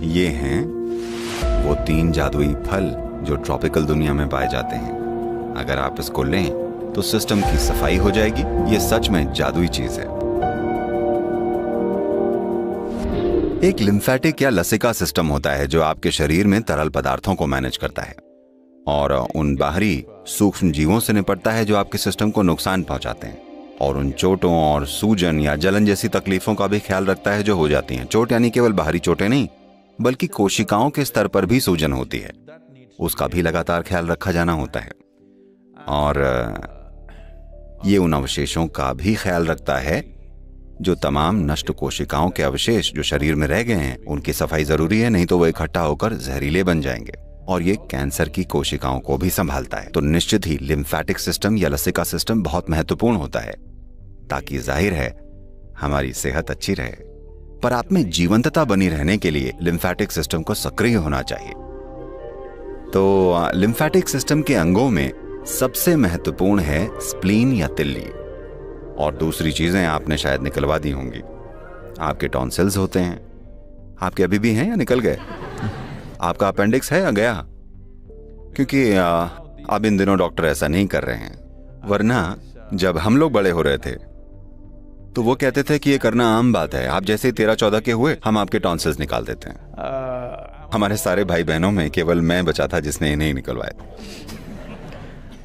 ये हैं वो 3 जादुई फल जो ट्रॉपिकल दुनिया में पाए जाते हैं। अगर आप इसको लें तो सिस्टम की सफाई हो जाएगी। ये सच में जादुई चीज है। एक लिम्फेटिक या लसिका सिस्टम होता है जो आपके शरीर में तरल पदार्थों को मैनेज करता है और उन बाहरी सूक्ष्म जीवों से निपटता है जो आपके सिस्टम को नुकसान पहुंचाते हैं, और उन चोटों और सूजन या जलन जैसी तकलीफों का भी ख्याल रखता है जो हो जाती हैं। चोट यानी केवल बाहरी चोटें नहीं, बल्कि कोशिकाओं के स्तर पर भी सूजन होती है, उसका भी लगातार ख्याल रखा जाना होता है। और ये उन अवशेषों का भी ख्याल रखता है जो तमाम नष्ट कोशिकाओं के अवशेष जो शरीर में रह गए हैं, उनकी सफाई जरूरी है, नहीं तो वो इकट्ठा होकर जहरीले बन जाएंगे। और ये कैंसर की कोशिकाओं को भी संभालता है। तो निश्चित ही लिम्फेटिक सिस्टम या लसिका सिस्टम बहुत महत्वपूर्ण होता है, ताकि जाहिर है हमारी सेहत अच्छी रहे। पर आप में जीवंतता बनी रहने के लिए लिम्फेटिक सिस्टम को सक्रिय होना चाहिए। तो लिम्फेटिक सिस्टम के अंगों में सबसे महत्वपूर्ण है स्प्लीन या तिल्ली, और दूसरी चीजें आपने शायद निकलवा दी होंगी। आपके टॉन्सिल्स होते हैं, आपके अभी भी हैं या निकल गए? आपका अपेंडिक्स है या गया? क्योंकि अब इन दिनों डॉक्टर ऐसा नहीं कर रहे हैं, वरना जब हम लोग बड़े हो रहे थे तो वो कहते थे कि ये करना आम बात है। आप जैसे 13-14 के हुए हम आपके टॉन्सिल्स निकाल देते हैं। हमारे सारे भाई बहनों में केवल मैं बचा था जिसने इन्हें निकलवाए।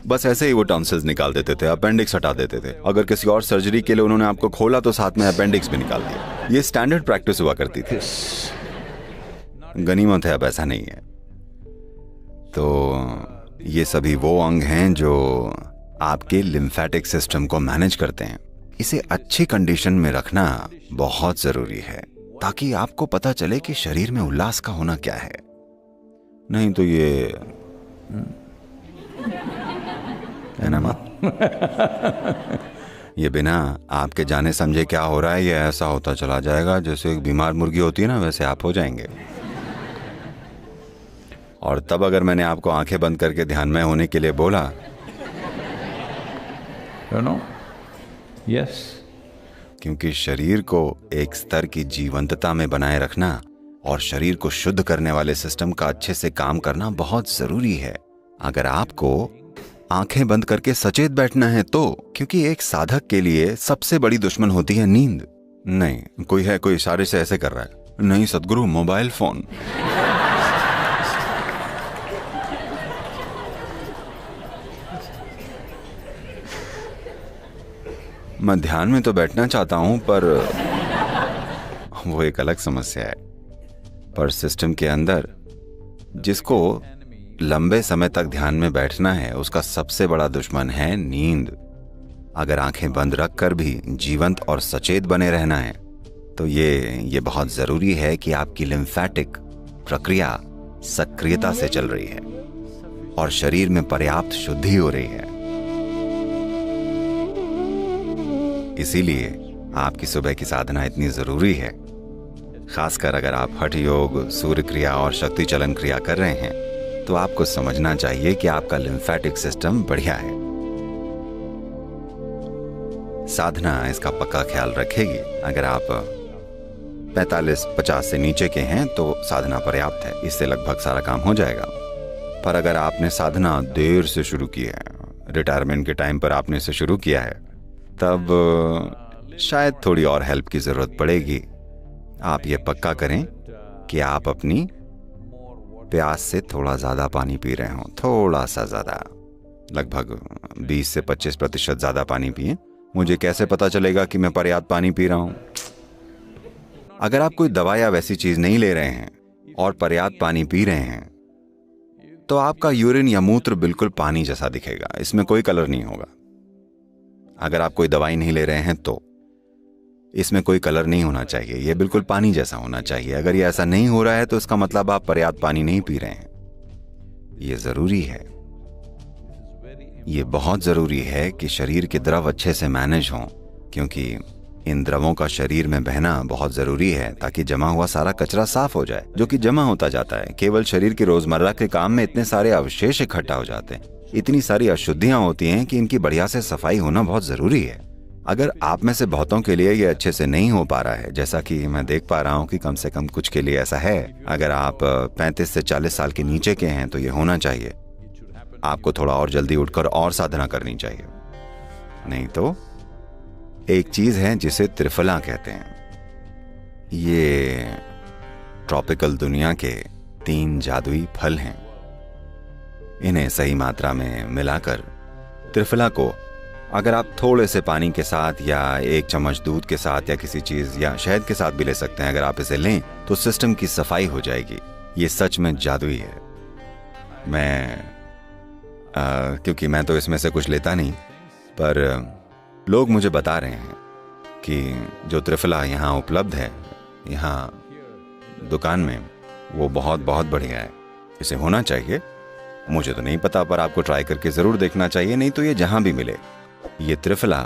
बस ऐसे ही वो टॉन्सिल्स निकाल देते थे, अपेंडिक्स हटा देते थे। अगर किसी और सर्जरी के लिए उन्होंने आपको खोला तो साथ में अपेंडिक्स भी निकाल दिया। ये स्टैंडर्ड प्रैक्टिस हुआ करती थी। गनीमत है अब ऐसा नहीं है। तो ये सभी वो अंग हैं जो आपके लिम्फेटिक सिस्टम को मैनेज करते हैं। इसे अच्छी कंडीशन में रखना बहुत जरूरी है, ताकि आपको पता चले कि शरीर में उल्लास का होना क्या है। नहीं तो ये है ना माँ, ये बिना आपके जाने समझे क्या हो रहा है, ये ऐसा होता चला जाएगा जैसे एक बीमार मुर्गी होती है ना, वैसे आप हो जाएंगे। और तब अगर मैंने आपको आंखें बंद करके ध्यानमय होने के लिए बोला, यस, क्योंकि शरीर को एक स्तर की जीवंतता में बनाए रखना और शरीर को शुद्ध करने वाले सिस्टम का अच्छे से काम करना बहुत जरूरी है। अगर आपको आंखें बंद करके सचेत बैठना है तो, क्योंकि एक साधक के लिए सबसे बड़ी दुश्मन होती है नींद। नहीं, कोई इशारे से ऐसे कर रहा है, नहीं सदगुरु, मोबाइल फोन। मैं ध्यान में तो बैठना चाहता हूं, पर वो एक अलग समस्या है। पर सिस्टम के अंदर जिसको लंबे समय तक ध्यान में बैठना है, उसका सबसे बड़ा दुश्मन है नींद। अगर आंखें बंद रखकर भी जीवंत और सचेत बने रहना है तो ये बहुत जरूरी है कि आपकी लिम्फेटिक प्रक्रिया सक्रियता से चल रही है और शरीर में पर्याप्त शुद्धि हो रही है। इसीलिए आपकी सुबह की साधना इतनी जरूरी है। खासकर अगर आप हठ योग, सूर्य क्रिया और शक्ति चलन क्रिया कर रहे हैं तो आपको समझना चाहिए कि आपका लिम्फेटिक सिस्टम बढ़िया है। साधना इसका पक्का ख्याल रखेगी। अगर आप 45-50 से नीचे के हैं तो साधना पर्याप्त है, इससे लगभग सारा काम हो जाएगा। पर अगर आपने साधना देर से शुरू की है, रिटायरमेंट के टाइम पर आपने इसे शुरू किया है, तब शायद थोड़ी और हेल्प की जरूरत पड़ेगी। आप ये पक्का करें कि आप अपनी प्यास से थोड़ा ज्यादा पानी पी रहे हो, थोड़ा सा ज्यादा, लगभग 20 से 25% ज्यादा पानी पिए। मुझे कैसे पता चलेगा कि मैं पर्याप्त पानी पी रहा हूं? अगर आप कोई दवा या वैसी चीज नहीं ले रहे हैं और पर्याप्त पानी पी रहे हैं तो आपका यूरिन या मूत्र बिल्कुल पानी जैसा दिखेगा, इसमें कोई कलर नहीं होगा। अगर आप कोई दवाई नहीं ले रहे हैं तो इसमें कोई कलर नहीं होना चाहिए, ये बिल्कुल पानी जैसा होना चाहिए। अगर ये ऐसा नहीं हो रहा है तो इसका मतलब आप पर्याप्त पानी नहीं पी रहे हैं। ये जरूरी है, ये बहुत जरूरी है कि शरीर के द्रव अच्छे से मैनेज हों, क्योंकि इन द्रवों का शरीर में बहना बहुत जरूरी है ताकि जमा हुआ सारा कचरा साफ हो जाए, जो कि जमा होता जाता है। केवल शरीर के रोजमर्रा के काम में इतने सारे अवशेष इकट्ठा हो जाते हैं, इतनी सारी अशुद्धियां होती हैं कि इनकी बढ़िया से सफाई होना बहुत जरूरी है। अगर आप में से बहुतों के लिए ये अच्छे से नहीं हो पा रहा है, जैसा कि मैं देख पा रहा हूँ कि कम से कम कुछ के लिए ऐसा है, अगर आप 35 से 40 साल के नीचे के हैं तो ये होना चाहिए। आपको थोड़ा और जल्दी उठकर और साधना करनी चाहिए। नहीं तो एक चीज है जिसे त्रिफला कहते हैं। ये ट्रॉपिकल दुनिया के 3 जादुई फल हैं। इन्हें सही मात्रा में मिलाकर त्रिफला को अगर आप थोड़े से पानी के साथ या 1 चम्मच दूध के साथ या किसी चीज या शहद के साथ भी ले सकते हैं, अगर आप इसे लें तो सिस्टम की सफाई हो जाएगी। ये सच में जादुई है। क्योंकि मैं तो इसमें से कुछ लेता नहीं, पर लोग मुझे बता रहे हैं कि जो त्रिफला यहाँ उपलब्ध है, यहाँ दुकान में, वो बहुत बहुत बढ़िया है। इसे होना चाहिए। मुझे तो नहीं पता, पर आपको ट्राई करके ज़रूर देखना चाहिए। नहीं तो ये जहाँ भी मिले, ये त्रिफला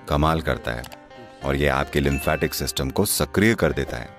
कमाल करता है और ये आपके लिम्फेटिक सिस्टम को सक्रिय कर देता है।